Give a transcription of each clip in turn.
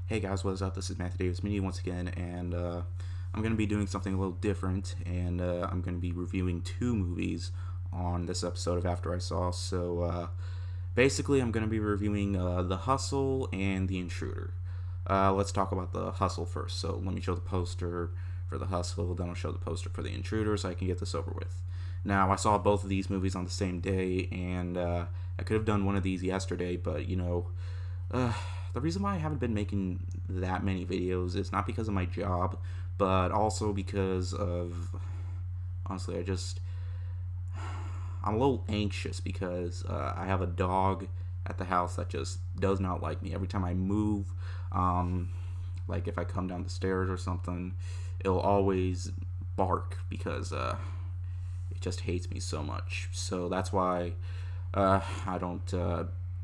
Hey guys, what is up? This is Matthew Davis Media once again, and I'm going to be doing something a little different, and I'm going to be reviewing two movies on this episode of After I Saw. So basically, I'm going to be reviewing The Hustle and The Intruder. Let's talk about The Hustle first. So let me show the poster for The Hustle, then I'll show the poster for The Intruder so I can get this over with. Now, I saw both of these movies on the same day, and I could have done one of these yesterday, but uh, the reason why I haven't been making that many videos is not because of my job, but also because of, honestly, I'm a little anxious because I have a dog at the house that just does not like me. Every time I move, like if I come down the stairs or something, it'll always bark because it just hates me so much. So that's why I don't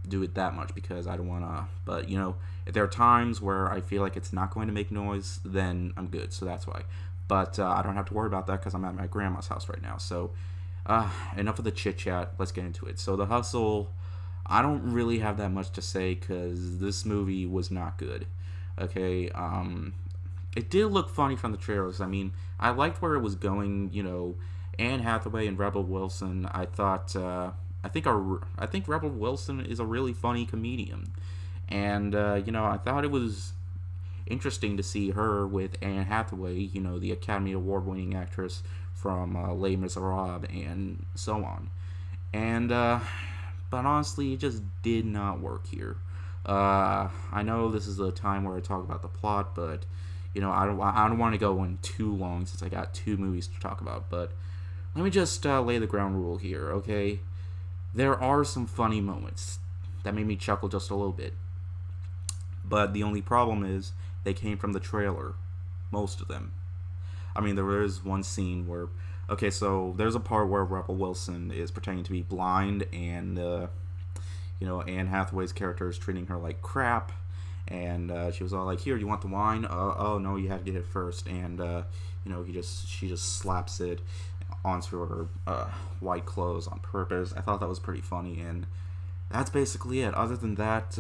do it that much, because I don't want to. But if there are times where I feel like it's not going to make noise, then I'm good. So that's why. But I don't have to worry about that because I'm at my grandma's house right now. So enough of the chit chat. Let's get into it. So The Hustle, I don't really have that much to say because this movie was not good. Okay, it did look funny from the trailers. I mean, I liked where it was going. Anne Hathaway and Rebel Wilson. I thought. I think Rebel Wilson is a really funny comedian, and I thought it was interesting to see her with Anne Hathaway, the Academy Award-winning actress from Les Miserables and so on. And but honestly, it just did not work here. I know this is a time where I talk about the plot, but I don't want to go on too long since I got two movies to talk about. But let me just lay the ground rule here, okay? There are some funny moments that made me chuckle just a little bit. But the only problem is they came from the trailer. Most of them. I mean, there is one scene where... Okay, so there's a part where Rebel Wilson is pretending to be blind, and, Anne Hathaway's character is treating her like crap. And she was all like, "Here, you want the wine? Oh, no, you had to get it first." And, she just slaps it onto her white clothes on purpose. I thought that was pretty funny, and that's basically it. Other than that,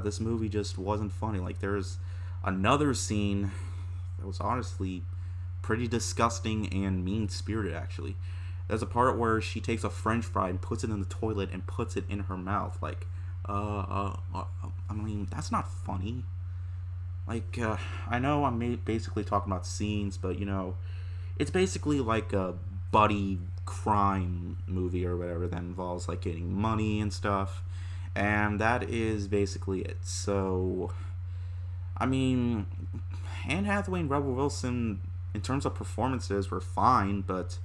this movie just wasn't funny. Like, there's another scene that was honestly pretty disgusting and mean-spirited, actually. There's a part where she takes a french fry and puts it in the toilet and puts it in her mouth. Like, I mean, that's not funny. Like, I know I'm basically talking about scenes, but, it's basically like a buddy crime movie or whatever that involves like getting money and stuff, and that is basically it. So I mean, Anne Hathaway and Rebel Wilson in terms of performances were fine, but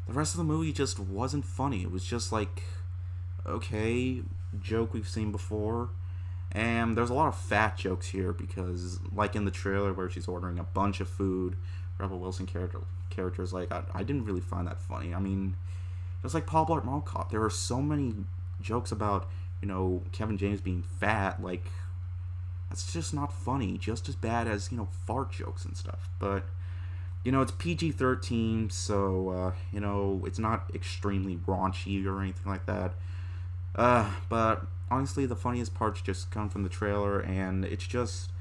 the rest of the movie just wasn't funny. It was just like, okay, joke we've seen before. And there's a lot of fat jokes here because, like in the trailer where she's ordering a bunch of food, Rebel Wilson characters like, I didn't really find that funny. I mean, just like Paul Blart Mall Cop, there are so many jokes about Kevin James being fat. Like, that's just not funny. Just as bad as fart jokes and stuff. But it's PG-13, so it's not extremely raunchy or anything like that. But honestly, the funniest parts just come from the trailer, and it's just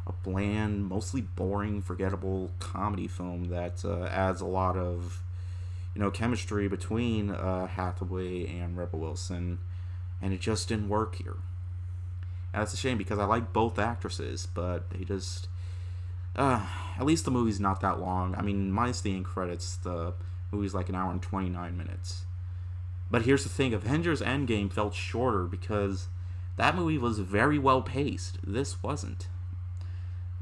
a bland, mostly boring, forgettable comedy film that adds a lot of, chemistry between Hathaway and Rebel Wilson, and it just didn't work here. And that's a shame because I like both actresses, but they just, at least the movie's not that long. I mean, minus the end credits, the movie's like an hour and 29 minutes. But here's the thing, Avengers Endgame felt shorter because that movie was very well paced. This wasn't.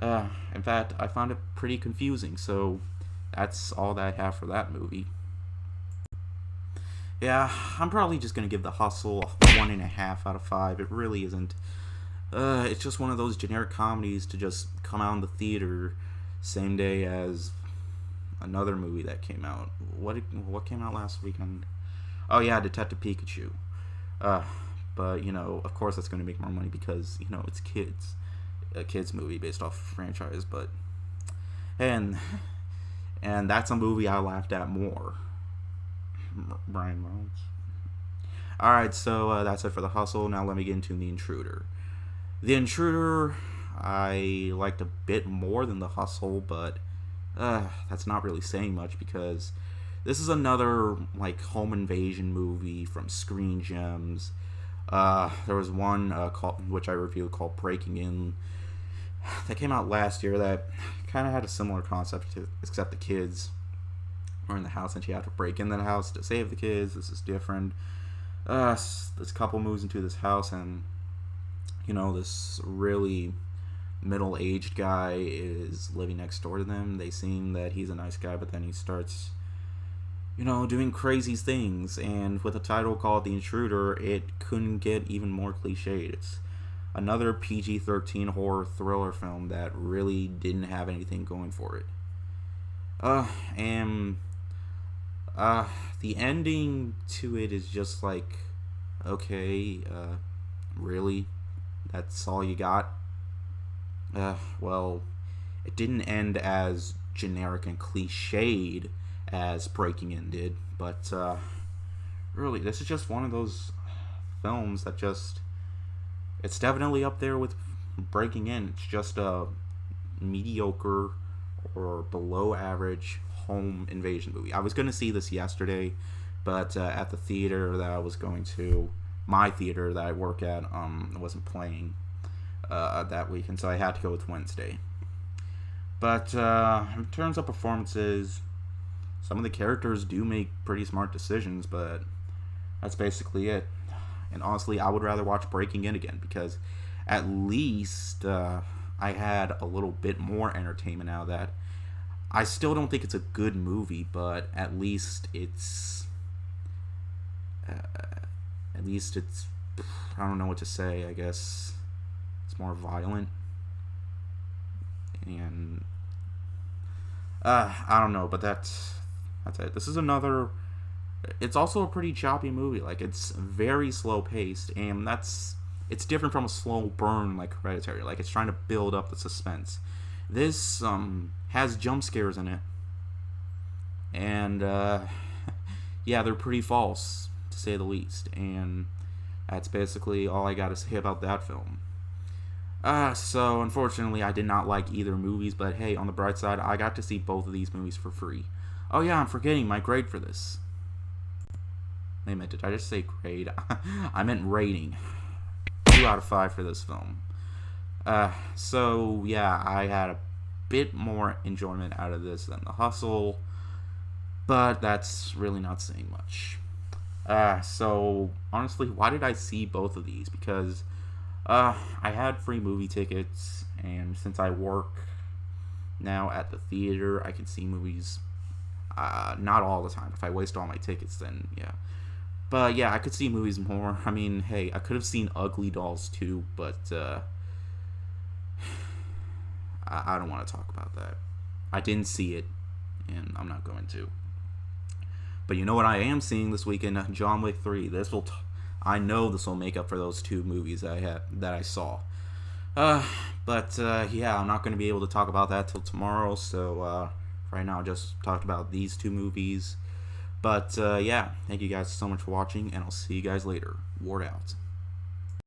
In fact, I found it pretty confusing, so that's all that I have for that movie. Yeah, I'm probably just going to give The Hustle a 1.5 out of 5. It really isn't. It's just one of those generic comedies to just come out in the theater same day as another movie that came out. What came out last weekend? Oh yeah, Detective Pikachu. But of course that's going to make more money because it's a kids movie based off franchise. But and that's a movie I laughed at more. Brian Reynolds. Alright, so that's it for The Hustle. Now let me get into The Intruder. The Intruder, I liked a bit more than The Hustle, but that's not really saying much because this is another like home invasion movie from Screen Gems. There was one which I reviewed called Breaking In that came out last year that kind of had a similar concept except the kids are in the house and she had to break in the house to save the kids. This is different. This couple moves into this house and this really middle-aged guy is living next door to them. They seem that he's a nice guy, but then he starts doing crazy things, and with a title called The Intruder, it couldn't get even more cliched. It's another PG-13 horror thriller film that really didn't have anything going for it. And the ending to it is just like, okay, really? That's all you got? Well, it didn't end as generic and cliched as Breaking In did, but really, this is just one of those films that it's definitely up there with Breaking In. It's just a mediocre or below average home invasion movie. I was going to see this yesterday, but at the theater that I was going to, my theater that I work at, wasn't playing that weekend, so I had to go with Wednesday. But in terms of performances, some of the characters do make pretty smart decisions, but that's basically it. And honestly, I would rather watch Breaking In again because at least I had a little bit more entertainment out of that. I still don't think it's a good movie, but at least it's I don't know what to say. I guess it's more violent, and I don't know, but that's it. This is another. It's also a pretty choppy movie. Like, it's very slow paced, and it's different from a slow burn like Hereditary. Like, it's trying to build up the suspense. This has jump scares in it, and yeah, they're pretty false to say the least. And that's basically all I got to say about that film. So unfortunately, I did not like either movies, but hey, on the bright side, I got to see both of these movies for free. Oh yeah, I'm forgetting my grade for this. Wait a minute, did I just say grade? I meant rating. 2 out of 5 for this film. So yeah, I had a bit more enjoyment out of this than The Hustle, but that's really not saying much. So honestly, why did I see both of these? Because I had free movie tickets, and since I work now at the theater, I can see movies not all the time. If I waste all my tickets, then yeah. But yeah, I could see movies more. I mean, hey, I could have seen Ugly Dolls too, but I don't want to talk about that. I didn't see it, and I'm not going to. But you know what I am seeing this weekend? John Wick 3. I know this will make up for those 2 movies that I saw. But yeah, I'm not going to be able to talk about that till tomorrow. So right now, I just talked about these 2 movies. But yeah, thank you guys so much for watching, and I'll see you guys later. Ward out.